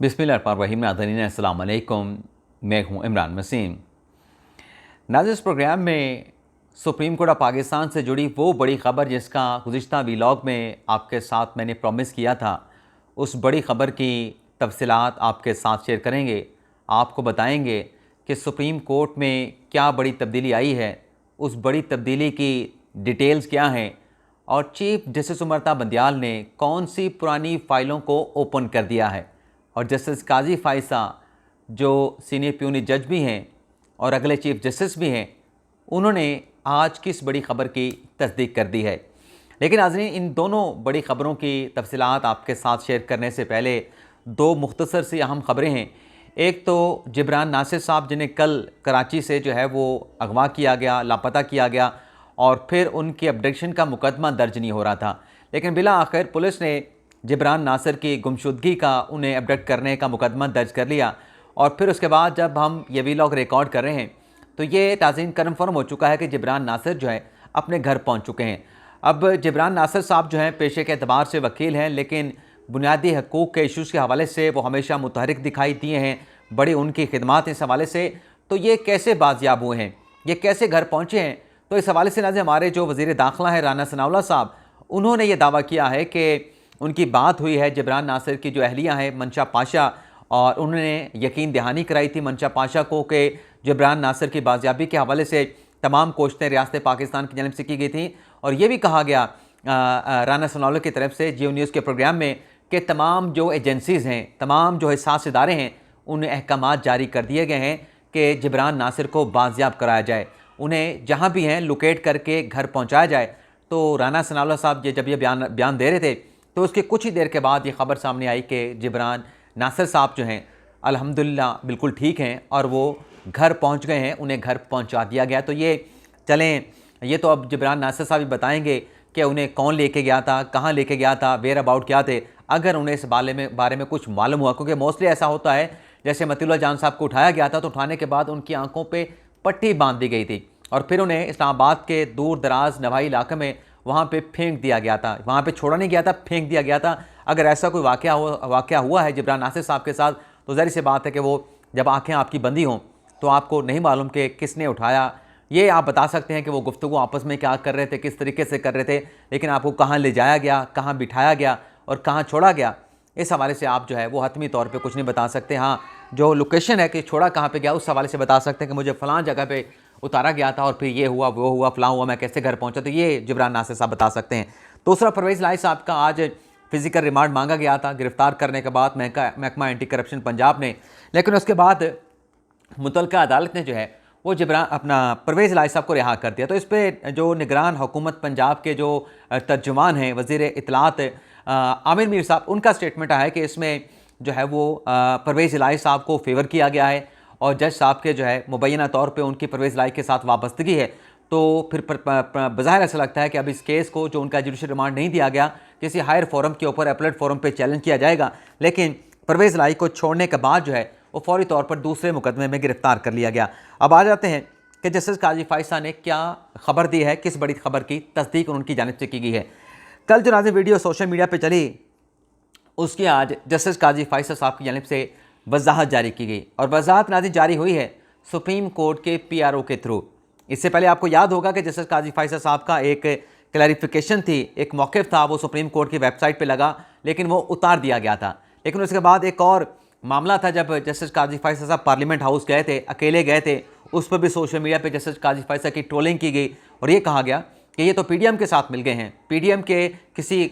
बिस्मिल्लाहिर्रहमानिर्रहीम। नाज़रीन अस्सलाम वालेकुम, मैं हूं इमरान वसीम। नाज़रीन, इस प्रोग्राम में सुप्रीम कोर्ट ऑफ पाकिस्तान से जुड़ी वो बड़ी ख़बर जिसका गुज़िश्ता व्लॉग में आपके साथ मैंने प्रॉमिस किया था, उस बड़ी ख़बर की तफसीलात आपके साथ शेयर करेंगे। आपको बताएंगे कि सुप्रीम कोर्ट में क्या बड़ी तब्दीली आई है, उस बड़ी तब्दीली की डिटेल्स क्या हैं और चीफ जस्टिस उमर बंदियाल ने कौन सी पुरानी फ़ाइलों को ओपन कर दिया है। और जस्टिस काजी फायसा जो सीनियर प्यूनी जज भी हैं और अगले चीफ जस्टिस भी हैं, उन्होंने आज किस बड़ी ख़बर की तस्दीक कर दी है। लेकिन नाज़रीन, इन दोनों बड़ी ख़बरों की तफसीलात आपके साथ शेयर करने से पहले दो मुख्तसर सी अहम ख़बरें हैं। एक तो जिब्रान नासिर साहब, जिन्हें कल कराची से जो है वो अगवा किया गया, लापता किया गया और फिर उनकी अबडक्शन का मुकदमा दर्ज नहीं हो रहा था, लेकिन बिला आखिर पुलिस ने जिब्रान नासिर की गुमशुदगी का, उन्हें अबडक्ट करने का मुकदमा दर्ज कर लिया। और फिर उसके बाद जब हम ये व्लॉग रिकॉर्ड कर रहे हैं तो ये नाज़रीन कन्फर्म हो चुका है कि जिब्रान नासिर जो है अपने घर पहुंच चुके हैं। अब जिब्रान नासिर साहब जो हैं पेशे के अतबार से वकील हैं, लेकिन बुनियादी हकूक़ के इशूज़ के हवाले से वो हमेशा मुतहरिक दिखाई दिए हैं, बड़ी उनकी खिदमात इस हवाले से। तो ये कैसे बाजियाब हुए हैं, ये कैसे घर पहुँचे हैं, तो इस हवाले से नाज़रीन हमारे जो वज़ीर दाखिला हैं राना सनाउल्लाह साहब, उन्होंने ये दावा किया है कि उनकी बात हुई है जिब्रान नासिर की जो अहलिया हैं मंशा पाशा, और उन्होंने यकीन दहानी कराई थी मंशा पाशा को कि जिब्रान नासिर की बाजियाबी के हवाले से तमाम कोशिशें रियासत पाकिस्तान की जानिब से की गई थी। और ये भी कहा गया राना सनाउल्लाह की तरफ से जियो न्यूज़ के प्रोग्राम में कि तमाम जो एजेंसीज़ हैं, तमाम जो हिसास इदारे हैं, उन्हें अहकामात जारी कर दिए गए हैं कि जिब्रान नासिर को बाजियाब कराया जाए, उन्हें जहाँ भी हैं लोकेट करके घर पहुँचाया जाए। तो राना सनाउल्लाह साहब जब ये बयान दे रहे थे तो उसके कुछ ही देर के बाद ये ख़बर सामने आई कि जिब्रान नासिर साहब जो हैं अल्हम्दुलिल्लाह बिल्कुल ठीक हैं और वो घर पहुंच गए हैं, उन्हें घर पहुंचा दिया गया। तो ये चलें, ये तो अब जिब्रान नासिर साहब ही बताएंगे कि उन्हें कौन लेके गया था, कहाँ लेके गया था, वेयर अबाउट क्या थे, अगर उन्हें इस बारे में कुछ मालूम हुआ। क्योंकि मोस्टली ऐसा होता है, जैसे मतीउल्लाह जान साहब को उठाया गया था तो उठाने के बाद उनकी आँखों पर पट्टी बांध दी गई थी और फिर उन्हें इस्लामाबाद के दूर दराज नवाही इलाके में वहाँ पे फेंक दिया गया था, वहाँ पे छोड़ा नहीं गया था, फेंक दिया गया था। अगर ऐसा कोई वाक़या हुआ है जिब्रान नासिर साहब के साथ, तो ज़ाहिर सी बात है कि वो जब आंखें आपकी बंदी हों तो आपको नहीं मालूम कि किसने उठाया। ये आप बता सकते हैं कि वो गुफ्तगू आपस में क्या कर रहे थे, किस तरीके से कर रहे थे, लेकिन आपको कहाँ ले जाया गया, कहाँ बिठाया गया और कहाँ छोड़ा गया, इस हवाले से आप जो है वो हतमी तौर पर कुछ नहीं बता सकते। हाँ, जो लोकेशन है कि छोड़ा कहाँ पर गया, उस हवाले से बता सकते हैं कि मुझे फ़लाँ जगह पर उतारा गया था और फिर ये हुआ, वो हुआ, फ़लाँ हुआ, मैं कैसे घर पहुंचा, तो ये जिब्रान नासिर साहब बता सकते हैं। दूसरा, परवेज़ इलाही साहब का आज फ़िज़िकल रिमांड मांगा गया था गिरफ़्तार करने के बाद महकमा एंटी करप्शन पंजाब ने, लेकिन उसके बाद मुतल्लिका अदालत ने जो है वो परवेज़ इलाही साहब को रिहा कर दिया। तो इस पर जो निगरान हुकूमत पंजाब के जो तर्जुमान हैं वज़ीर इत्तलात आमिर मीर साहब, उनका स्टेटमेंट आया है कि इसमें जो है वो परवेज़ इलाही साहब को फेवर किया गया है और जज साहब के जो है मुबैना तौर पे उनकी परवेज़ इलाही के साथ वाबस्तगी है। तो फिर बज़ाहिर ऐसा लगता है कि अब इस केस को, जो उनका जुडिशल रिमांड नहीं दिया गया, किसी हायर फोरम के ऊपर, अपीलेट फोरम पे चैलेंज किया जाएगा। लेकिन परवेज़ इलाही को छोड़ने के बाद जो है वो फौरी तौर पर दूसरे मुकदमे में गिरफ़्तार कर लिया गया। अब आ जाते हैं कि जस्टिस काजी फायसा ने क्या खबर दी है, किस बड़ी खबर की तस्दीक उनकी जानिब से की गई है। कल जो नाज़रीन वीडियो सोशल मीडिया पर चली, उसकी आज जस्टिस काजी फायसा साहब की जानिब से वजाहत जारी की गई और वजाहत नाज़रीन जारी हुई है सुप्रीम कोर्ट के PRO के थ्रू। इससे पहले आपको याद होगा कि जस्टिस काजी फायसा साहब का एक क्लैरिफिकेशन थी, एक मौक़िफ़ था, वो सुप्रीम कोर्ट की वेबसाइट पे लगा, लेकिन वो उतार दिया गया था। लेकिन उसके बाद एक और मामला था, जब जस्टिस काजी फायसा साहब पार्लियामेंट हाउस गए थे, अकेले गए थे, उस पर भी सोशल मीडिया पर जस्टिस काजी फायसा की ट्रोलिंग की गई और ये कहा गया कि ये तो PDM के साथ मिल गए हैं, PDM के किसी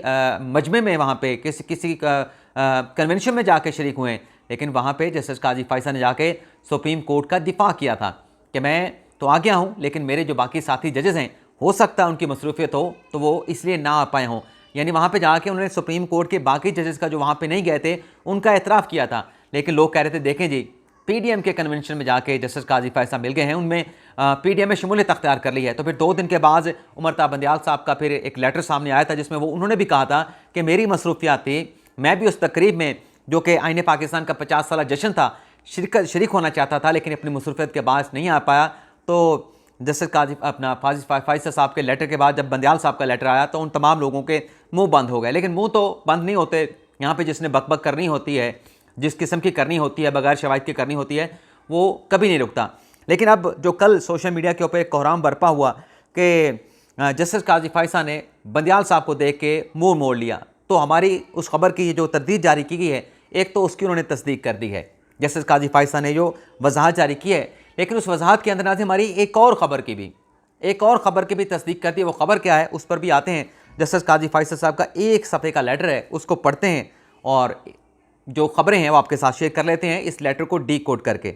मजमे में, वहाँ पर किसी कन्वेंशन में जाके शरीक हुए हैं। लेकिन वहाँ पे जस्टिस काजी फायसा ने जाके सुप्रीम कोर्ट का दिफा किया था कि मैं तो आ गया हूँ, लेकिन मेरे जो बाकी साथी जजेस हैं, हो सकता है उनकी मसरूफियत हो तो वो इसलिए ना आ पाए हों। यानी वहाँ पे जाके उन्होंने सुप्रीम कोर्ट के बाकी जजेस का, जो वहाँ पे नहीं गए थे, उनका एतराफ़ किया था। लेकिन लोग कह रहे थे, देखें जी, PDM के कन्वेंशन में जाके जस्टिस काजी फायसा मिल गए हैं, उनमें PDM में शमूलियत अख्तियार कर ली है। तो फिर 2 दिन के बाद उमर बंदियाल साहब का फिर एक लेटर सामने आया था, जिसमें उन्होंने भी कहा था कि मेरी मसरूफियात थी, मैं भी उस तकरीब में, जो कि आईने पाकिस्तान का 50 साला जश्न था, शरीक होना चाहता था, लेकिन अपनी मसरूफियत के बायस नहीं आ पाया। तो जस्टिस काजी फायसा साहब के लेटर के बाद जब बंदियाल साहब का लेटर आया तो उन तमाम लोगों के मुंह बंद हो गए। लेकिन मुंह तो बंद नहीं होते, यहाँ पे जिसने बकबक करनी होती है जिस किस्म की करनी होती है, बगैर शवाहिद की करनी होती है, वो कभी नहीं रुकता। लेकिन अब जो कल सोशल मीडिया के ऊपर एक कोहराम बरपा हुआ कि जस्टिस काजी फायसा ने बंदियाल साहब को देख के मुंह मोड़ लिया, तो हमारी उस खबर की जो तरदीद जारी की गई है, एक तो उसकी उन्होंने तस्दीक कर दी है, जस्टिस काजी फायसा ने जो वजाहत जारी की है, लेकिन उस वजाहत के अंदर हमारी एक और ख़बर की भी तस्दीक कर दी है। वो ख़बर क्या है उस पर भी आते हैं। जस्टिस काजी फायसा साहब का एक सफ़े का लेटर है, उसको पढ़ते हैं और जो ख़बरें हैं वो आपके साथ शेयर कर लेते हैं इस लेटर को डी कोड करके।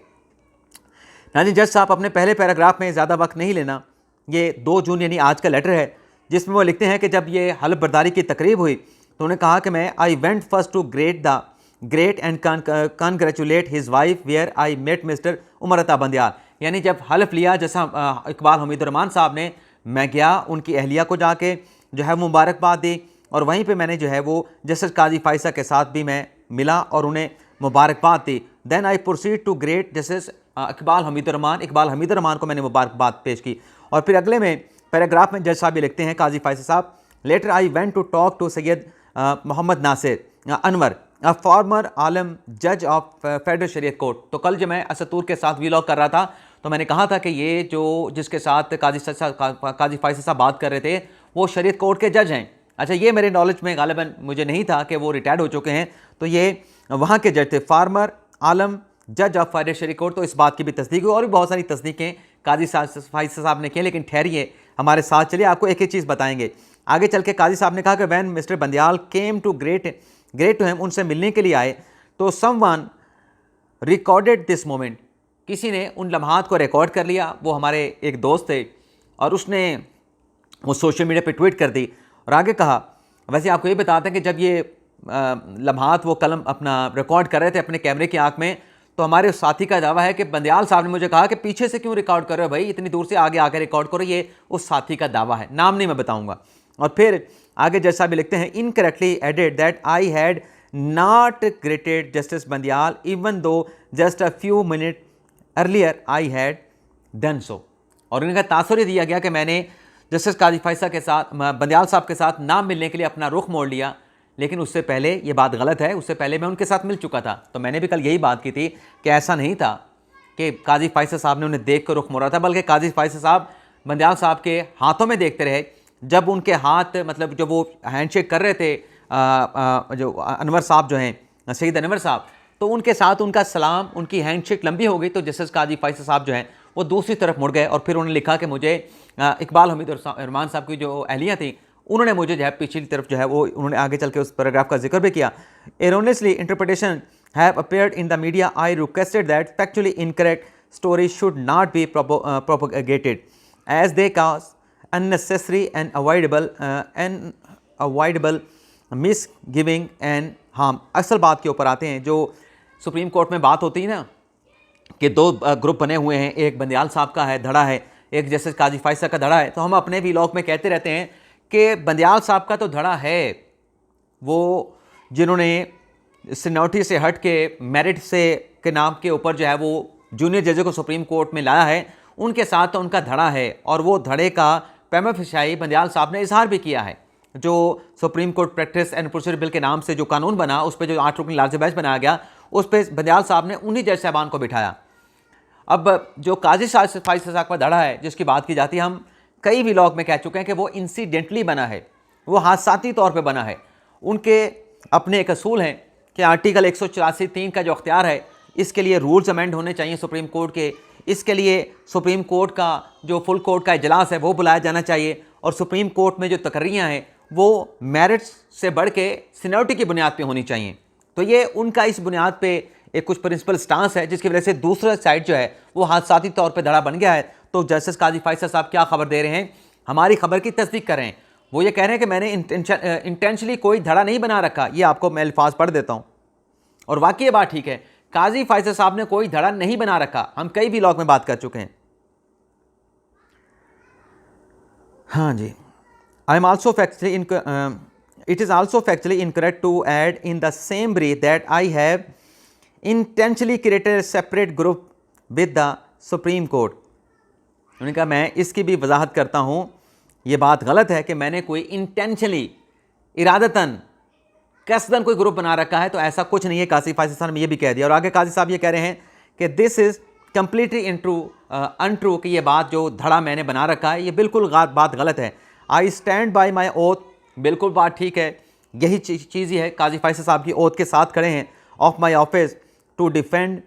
नाज़रीन, जज साहब अपने पहले पैराग्राफ में ज़्यादा वक्त नहीं लेना, ये 2 जून यानी आज का लेटर है, जिसमें वो लिखते हैं कि जब ये हल्फ बर्दारी की तकरीब हुई तो उन्होंने कहा कि मैं I went first to greet and congratulate his wife where I met mister Umar Ata Bandial. यानी जब हल्फ लिया जैसा इकबाल हमीद रहमान साहब ने, मैं गया उनकी अहलिया को जाके जो है मुबारकबाद दी और वहीं पे मैंने जो है वो जस्टिस काजी फायसा के साथ भी मैं मिला और उन्हें मुबारकबाद दी। Then I proceed to great justice Iqbal Hameed Rahman को मैंने मुबारकबाद पेश की। और फिर अगले में पैराग्राफ में जज साहब ये लिखते हैं, काजी फायसा साहब, later I went to talk to Syed Mohammad Nasir Anwar, a former आलम जज ऑफ फेडरल शरीयत कोर्ट। तो कल जब मैं असतूर के साथ वीलॉग कर रहा था तो मैंने कहा था कि ये जो जिसके साथ काजी फायसा साहब बात कर रहे थे वो शरीयत कोर्ट के जज हैं। अच्छा, ये मेरे नॉलेज में गालिबन मुझे नहीं था कि वो रिटायर्ड हो चुके हैं, तो ये वहाँ के जज थे, फार्मर आलम जज ऑफ फेडरल शरीयत कोर्ट। तो इस बात की भी तस्दीक हुई और भी बहुत सारी तस्दीकें काजी फायसा साहब ने की। लेकिन ठहरिए, हमारे साथ चलिए, आपको एक एक चीज़ बताएंगे। आगे चल के काजी साहब ने कहा कि when mister Bandial came to greet to him, उनसे मिलने के लिए आए तो समवन रिकॉर्डेड दिस मोमेंट, किसी ने उन लम्हात को रिकॉर्ड कर लिया। वो हमारे एक दोस्त थे और उसने वो सोशल मीडिया पे ट्वीट कर दी और आगे कहा, वैसे आपको ये बताते हैं कि जब ये लम्हात वो कलम अपना रिकॉर्ड कर रहे थे अपने कैमरे की आंख में, तो हमारे उस साथी का दावा है कि बंदियाल साहब ने मुझे कहा कि पीछे से क्यों रिकॉर्ड कर रहे हो भाई, इतनी दूर से आगे आकर रिकॉर्ड करो। ये उस साथी का दावा है, नाम नहीं मैं बताऊंगा। और फिर आगे जज साहब लिखते हैं, incorrectly added that I had not greeted justice Bandial even though just a few minute earlier I had done so. और इनका तासुर दिया गया कि मैंने जस्टिस काजी फायसा के साथ, बंदियाल साहब के साथ नाम मिलने के लिए अपना रुख मोड़ लिया, लेकिन उससे पहले ये बात गलत है, उससे पहले मैं उनके साथ मिल चुका था। तो मैंने भी कल यही बात की थी कि ऐसा नहीं था कि काजी फायसा साहब ने उन्हें देख कर रुख मोड़ा था, बल्कि काजी फायसा साहब बंदियाल साहब के हाथों में देखते रहे। जब उनके हाथ मतलब जब वो हैंडशेक कर रहे थे जो अनवर साहब जो हैं सईद अनवर साहब, तो उनके साथ उनका सलाम, उनकी हैंडशेक लंबी हो गई, तो जस्टिस काजी फायसा साहब जो हैं वो दूसरी तरफ मुड़ गए और फिर उन्होंने लिखा कि मुझे इकबाल हमीद रहमान साहब की जो अहलिया थी उन्होंने मुझे जो है पिछली तरफ जो है वो उन्होंने आगे चल के उस पैराग्राफ का जिक्र भी किया। Erroneously interpretation have appeared in the media, I requested that factually incorrect stories should not be propagated as they cause unnecessary and avoidable misgiving and harm। असल बात के ऊपर आते हैं, जो सुप्रीम कोर्ट में बात होती है ना कि 2 ग्रुप बने हुए हैं, एक बंदियाल साहब का है धड़ा है, एक जस्टिस काजी फायसा का धड़ा है। तो हम अपने व्लॉग में कहते रहते हैं कि बंदियाल साहब का तो धड़ा है, वो जिन्होंने सीनियरिटी से हट के मेरिट से के नाम के ऊपर जो है वो जूनियर जजों को सुप्रीम कोर्ट में लाया है, उनके साथ तो उनका धड़ा है। और वो धड़े का पैमा फिशाई बंदियाल साहब ने इजहार भी किया है। जो supreme court practice and procedure bill के नाम से जो कानून बना, उस पर जो 8 रुकनी लार्ज बेंच बनाया गया, उस पर बंदियाल साहब ने उन्हीं जज साहबान को बिठाया। अब जो काजी फायसा साहब का धड़ा है जिसकी बात की जाती है, हम कई व्लॉग में कह चुके हैं कि वो इंसिडेंटली बना है, वो हादसाती तौर पर बना है। उनके अपने एक असूल हैं कि आर्टिकल 184(3) का जो अख्तियार है, इसके लिए रूल्स अमेंड होने चाहिए सुप्रीम कोर्ट के, इसके लिए सुप्रीम कोर्ट का जो फुल कोर्ट का इजलास है वो बुलाया जाना चाहिए, और सुप्रीम कोर्ट में जो तकर्रियाँ हैं वो मेरिट्स से बढ़ के सीनियरिटी की बुनियाद पे होनी चाहिए। तो ये उनका इस बुनियाद पे एक कुछ प्रिंसिपल स्टांस है, जिसकी वजह से दूसरा साइड जो है वो हादसाती तौर पे धड़ा बन गया है। तो जस्टिस काजी फायसा साहब क्या खबर दे रहे हैं, हमारी खबर की तस्दीक कर रहे हैं। वो ये कह रहे हैं कि मैंने इंटेंशनली कोई धड़ा नहीं बना रखा। ये आपको मैं अल्फाज पढ़ देता हूँ, और वाकई ये बात ठीक है, काजी फायसा साहब ने कोई धड़ा नहीं बना रखा। हम कई व्लॉग में बात कर चुके हैं। हाँ जी, I am also factually it is also factually incorrect to add in the same breath that I have intentionally created separate group with the supreme court. उन्होंने कहा मैं इसकी भी वजाहत करता हूँ, ये बात गलत है कि मैंने कोई इंटेंशनली इरादतन कसदन कोई ग्रुप बना रखा है, तो ऐसा कुछ नहीं है। काजी फैसल साहब ने ये भी कह दिया। और आगे काजी साहब ये कह रहे हैं कि दिस इज़ कम्प्लीटली अनट्रू, कि ये बात जो धड़ा मैंने बना रखा है ये बिल्कुल बात गलत है। I stand by my oath, बिल्कुल बात ठीक है, यही चीज़ ही है। काजी फैसल साहब की ओथ के साथ खड़े हैं, of my office to defend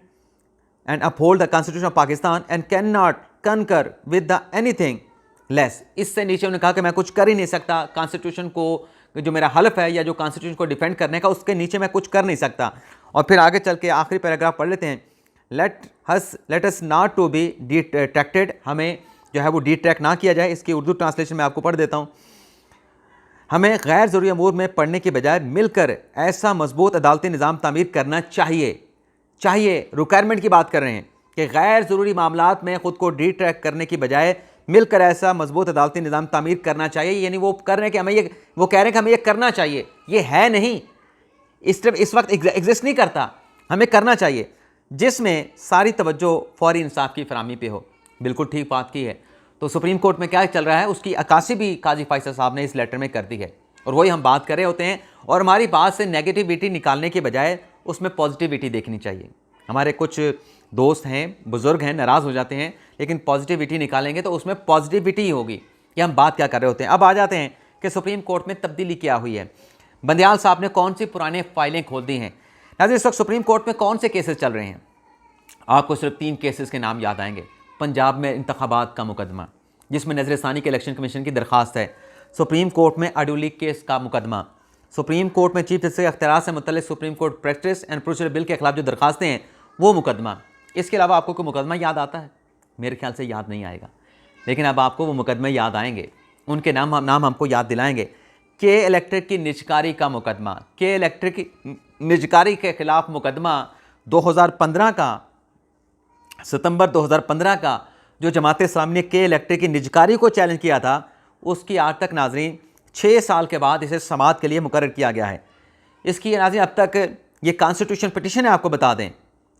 and uphold the constitution of Pakistan and can not concur with the anything less. इससे नीचे उन्होंने कहा कि मैं कुछ कर ही नहीं सकता, कॉन्स्टिट्यूशन को जो मेरा हल्फ है या जो कॉन्स्टिट्यूशन को डिफेंड करने का, उसके नीचे मैं कुछ कर नहीं सकता। और फिर आगे चल के आखिरी पैराग्राफ पढ़ लेते हैं। Let us not to be detracted, हमें जो है वो डिट्रैक्ट ना किया जाए। इसकी उर्दू ट्रांसलेशन मैं आपको पढ़ देता हूँ। हमें गैर ज़रूरी अमूर में पढ़ने के बजाय मिलकर ऐसा मजबूत अदालती निज़ाम तामीर करना चाहिए। रिक्वायरमेंट की बात कर रहे हैं कि गैर ज़रूरी मामलात में ख़ुद को डिट्रैक्ट करने की बजाय मिलकर ऐसा मजबूत अदालती निज़ाम तामीर करना चाहिए। यानी वो कर रहे हैं कि वो कह रहे हैं कि हमें ये करना चाहिए, ये है नहीं, इस वक्त एग्जिस्ट नहीं करता, हमें करना चाहिए, जिसमें सारी तवज्जो फौरी इंसाफ की फराहमी पे हो। बिल्कुल ठीक बात की है। तो सुप्रीम कोर्ट में क्या चल रहा है उसकी अक्कासी भी काजी फैसल साहब ने इस लेटर में कर दी है, और वही हम बात कर रहे होते हैं। और हमारी बात से नेगेटिविटी निकालने के बजाय उसमें पॉजिटिविटी देखनी चाहिए। हमारे कुछ दोस्त हैं, बुज़ुर्ग हैं, नाराज़ हो जाते हैं, लेकिन पॉजिटिविटी निकालेंगे तो उसमें पॉजिटिविटी ही होगी। ये हम बात क्या कर रहे होते हैं। अब आ जाते हैं कि सुप्रीम कोर्ट में तब्दीली क्या हुई है। बंदियाल साहब ने कौन सी पुराने फाइलें खोल दी हैं। नाज़रीन, इस वक्त सुप्रीम कोर्ट में कौन से केसेस चल रहे हैं? आपको सिर्फ 3 केसेस के नाम याद आएंगे। पंजाब में इंतखाबात का मुकदमा जिसमें नज़र-ए-सानी के इलेक्शन कमीशन की दरख्वास्त है, सुप्रीम कोर्ट में ऑडियो लीक केस का मुकदमा, सुप्रीम कोर्ट में चीफ जस्टिस के अख्तियार से मुतल्लिक supreme court practice and procedure bill के खिलाफ जो दरखास्तें हैं वो मुकदमा। इसके अलावा आपको कोई मुकदमा याद आता है? मेरे ख्याल से याद नहीं आएगा, लेकिन अब आपको वो मुकदमे याद आएंगे, उनके नाम हमको याद दिलाएंगे। के इलेक्ट्रिक की निजकारी का मुकदमा, के इलेक्ट्रिक की निजकारी के खिलाफ मुकदमा 2015 का, सितंबर 2015 का, जो जमात इस्लामी ने के इलेक्ट्रिक की निजकारी को चैलेंज किया था, उसकी आज तक नाजरीन 6 साल के बाद इसे समाअत के लिए मुकर्रर किया गया है। इसकी नाजरीन अब तक ये कॉन्स्टिट्यूशन पिटिशन है, आपको बता दें,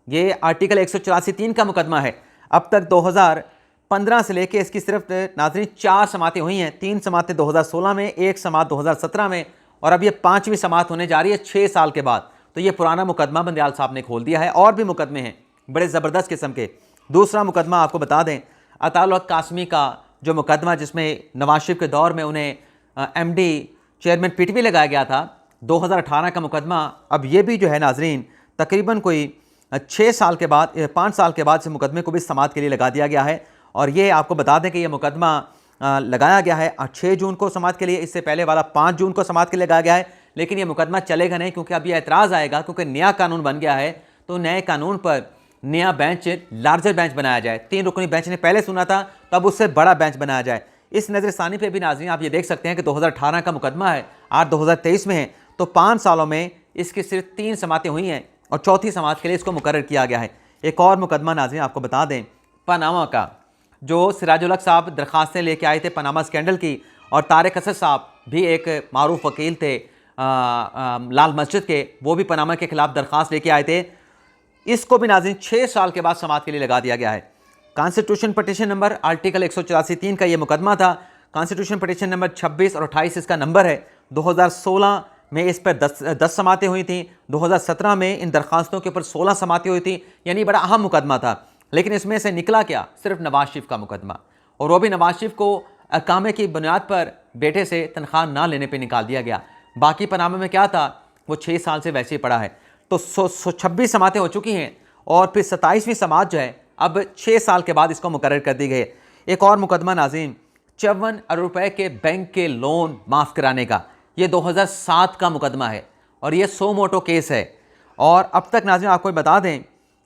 ये आर्टिकल 184(3) का मुकदमा है। अब तक 2015 से लेके इसकी सिर्फ नाजरीन 4 समातें हुई हैं। 3 समातें 2016 में, 1 समात 2017 में, और अब ये 5वीं समात होने जा रही है 6 साल के बाद। तो ये पुराना मुकदमा बंदियाल साहब ने खोल दिया है। और भी मुकदमे हैं बड़े ज़बरदस्त किस्म के। दूसरा मुकदमा आपको बता दें, अताउल हक कासमी का जो मुकदमा, जिसमें नवाज शरीफ के दौर में उन्हें MD चेयरमैन PTV लगाया गया था, 2018 का मुकदमा। अब ये भी जो है नाजरीन तकरीबन कोई 6 साल के बाद, 5 साल के बाद इस मुकदमे को भी समाअत के लिए लगा दिया गया है। और ये आपको बता दें कि ये मुकदमा लगाया गया है 6 जून को समाअत के लिए। इससे पहले वाला 5 जून को समाअत के लिए लगाया गया है, लेकिन ये मुकदमा चलेगा नहीं, क्योंकि अब ये एतराज़ आएगा, क्योंकि नया कानून बन गया है। तो नए कानून पर नया बेंच, लार्जर बेंच बनाया जाए। 3 रुकनी बेंच ने पहले सुना था, तो अब उससे बड़ा बेंच बनाया जाए। इस नज़र-ए-सानी पे भी नाज़रीन आप ये देख सकते हैं कि 2018 का मुकदमा है, आज 2023 में है, तो 5 सालों में इसकी सिर्फ 3 समातें हुई हैं और चौथी समात के लिए इसको मुकर्रर किया गया है। एक और मुकदमा नाज़रीन आपको बता दें, पनामा का, जो सिराजुल हक साहब दरखास्तें लेके आए थे पनामा स्कैंडल की, और तारिक असद साहब भी एक मारूफ वकील थे लाल मस्जिद के, वो भी पनामा के खिलाफ दरख्वास्त लेके आए थे। इसको भी नाज़रीन 6 साल के बाद समाअत के लिए लगा दिया गया है। कॉन्स्टिट्यूशन पटिशन नंबर आर्टिकल 184(3) का ये मुकदमा था। कॉन्स्टिट्यूशन पटिशन नंबर 26 और 28 इसका नंबर है। 2016 में इस पर 10 समातें हुई थी। 2017 में इन दरखास्तों के ऊपर 16 समातें हुई थी। यानी बड़ा अहम मुकदमा था, लेकिन इसमें से निकला क्या? सिर्फ नवाज शरीफ का मुकदमा, और वो भी नवाज शरीफ को अकामे की बुनियाद पर बेटे से तनख्वाह ना लेने पर निकाल दिया गया। बाकी पनामे में क्या था, वो 6 साल से वैसे ही पड़ा है। तो 126 समातें हो चुकी हैं, और फिर 27वीं समात जो है अब 6 साल के बाद इसको मुकर्रर कर दी गई। एक और मुकदमा नाज़रीन, 54 अरब रुपए के बैंक के लोन माफ़ कराने का, ये 2007 का मुकदमा है, और ये सो मोटो केस है। और अब तक नाज़रीन आपको बता दें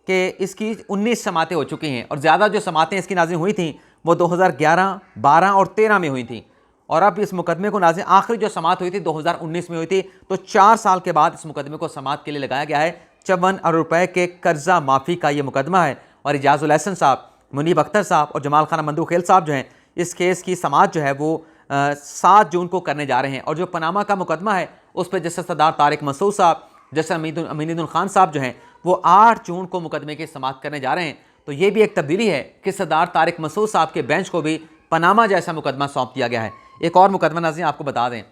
कि इसकी 19 समातें हो चुकी हैं, और ज़्यादा जो समातें इसकी नाज़रीन हुई थी वो 2011, 12 और 13 में हुई थी। और अब इस मुकदमे को नाज़रीन आखिरी जो समात हुई थी 2019 में हुई थी। तो 4 साल के बाद इस मुकदमे को समात के लिए लगाया गया है। 54 अरब रुपए के कर्जा माफ़ी का ये मुकदमा है, और इजाज़ुल एहसन साहब, मुनीब अख्तर साहब और जमाल खान मंदूखेल साहब जो हैं, इस केस की समाअत जो है वो 7 जून को करने जा रहे हैं। और जो पनामा का मुकदमा है उस पर जस्टिस सरदार तारिक मसूद साहब, जस्टिस अमीनुद्दीन खान साहब जो हैं, वो 8 जून को मुकदमे की समाअत करने जा रहे हैं। तो ये भी एक तब्दीली है कि सरदार तारिक मसूद साहब के बेंच को भी पनामा जैसा मुकदमा सौंप दिया गया है। एक और मुकदमा नाज़रीन आपको बता दें,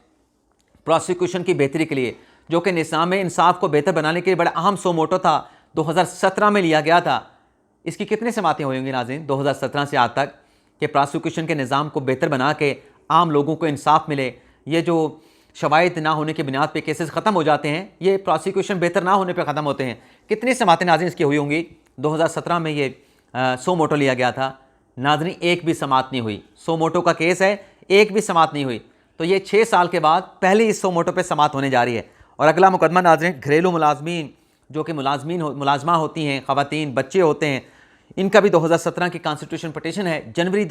प्रोसिक्यूशन की बेहतरी के लिए जो कि निज़ाम इंसाफ को बेहतर बनाने के लिए बड़ा अहम सो मोटो था, 2017 में लिया गया था। इसकी कितनी समातें हुई होंगी नाज़रीन 2017 से आज तक, कि प्रोसिक्यूशन के निज़ाम को बेहतर बना के आम लोगों को इंसाफ मिले। ये जो शवाहिद ना होने की बुनियाद पे केसेस ख़त्म हो जाते हैं, ये प्रोसिक्यूशन बेहतर ना होने पे ख़त्म होते हैं। कितनी समातें नाज़रीन इसकी हुई होंगी? 2017 में ये सो मोटो लिया गया था नाज़रीन, एक भी समात नहीं हुई। सो मोटो का केस है, एक भी समात नहीं हुई। तो ये 6 साल के बाद पहले इस सो मोटो पे समात होने जा रही है। और अगला मुकदमा नाज़रीन, घरेलू मुलाजमीन जो कि मुलाजमा होती हैं, ख़वातीन, बच्चे होते हैं, इनका भी 2017 की कॉन्स्टिट्यूशन पटिशन है, जनवरी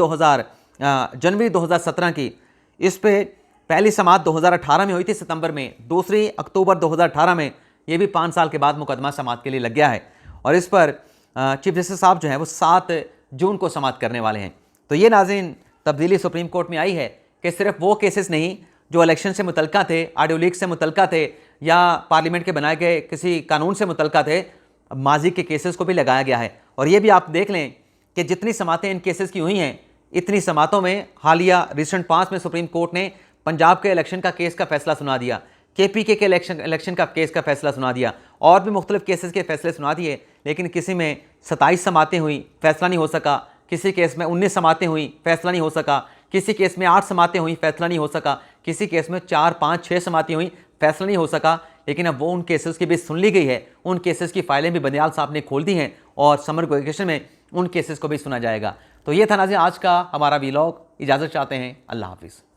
2017 की। इस पे पहली समात 2018 में हुई थी सितंबर में, दूसरी अक्टूबर 2018 में। ये भी 5 साल के बाद मुकदमा समात के लिए लग गया है। और इस पर चीफ जस्टिस साहब जो हैं वो 7 जून को समात करने वाले हैं। तो ये नाज़रीन तब्दीली सुप्रीम कोर्ट में आई है कि सिर्फ वो केसेस नहीं जो इलेक्शन से मुतल्लिक़ थे, ऑडियो लीक से मुतल्लिक़ थे, या पार्लियामेंट के बनाए गए किसी कानून से मुतल्लिक़ थे, माजी के केसेस को भी लगाया गया है। और ये भी आप देख लें कि जितनी समातें इन केसेस की हुई हैं, इतनी समातों में हालिया रिसेंट 5 में सुप्रीम कोर्ट ने पंजाब के इलेक्शन का केस का फैसला सुना दिया, KPK के इलेक्शन का केस का फैसला सुना दिया, और भी मुख्तलिफ केसेस के फैसले सुना दिए। लेकिन किसी में 27 समातें हुई, फैसला नहीं हो सका। किसी केस में 19 समातें हुई, फैसला नहीं हो सका। किसी केस में 8 समातें हुई, फैसला नहीं हो सका। किसी केस में 4, 5, 6 समातें हुई, फैसला नहीं हो सका। लेकिन अब वो उन केसेस की भी सुन ली गई है, उन केसेस की फाइलें भी बंदियाल साहब ने खोल दी हैं, और समर वेकेशन में उन केसेस को भी सुना जाएगा। तो ये था नाज़रीन आज का हमारा वीलॉग। इजाज़त चाहते हैं, अल्लाह हाफिज़।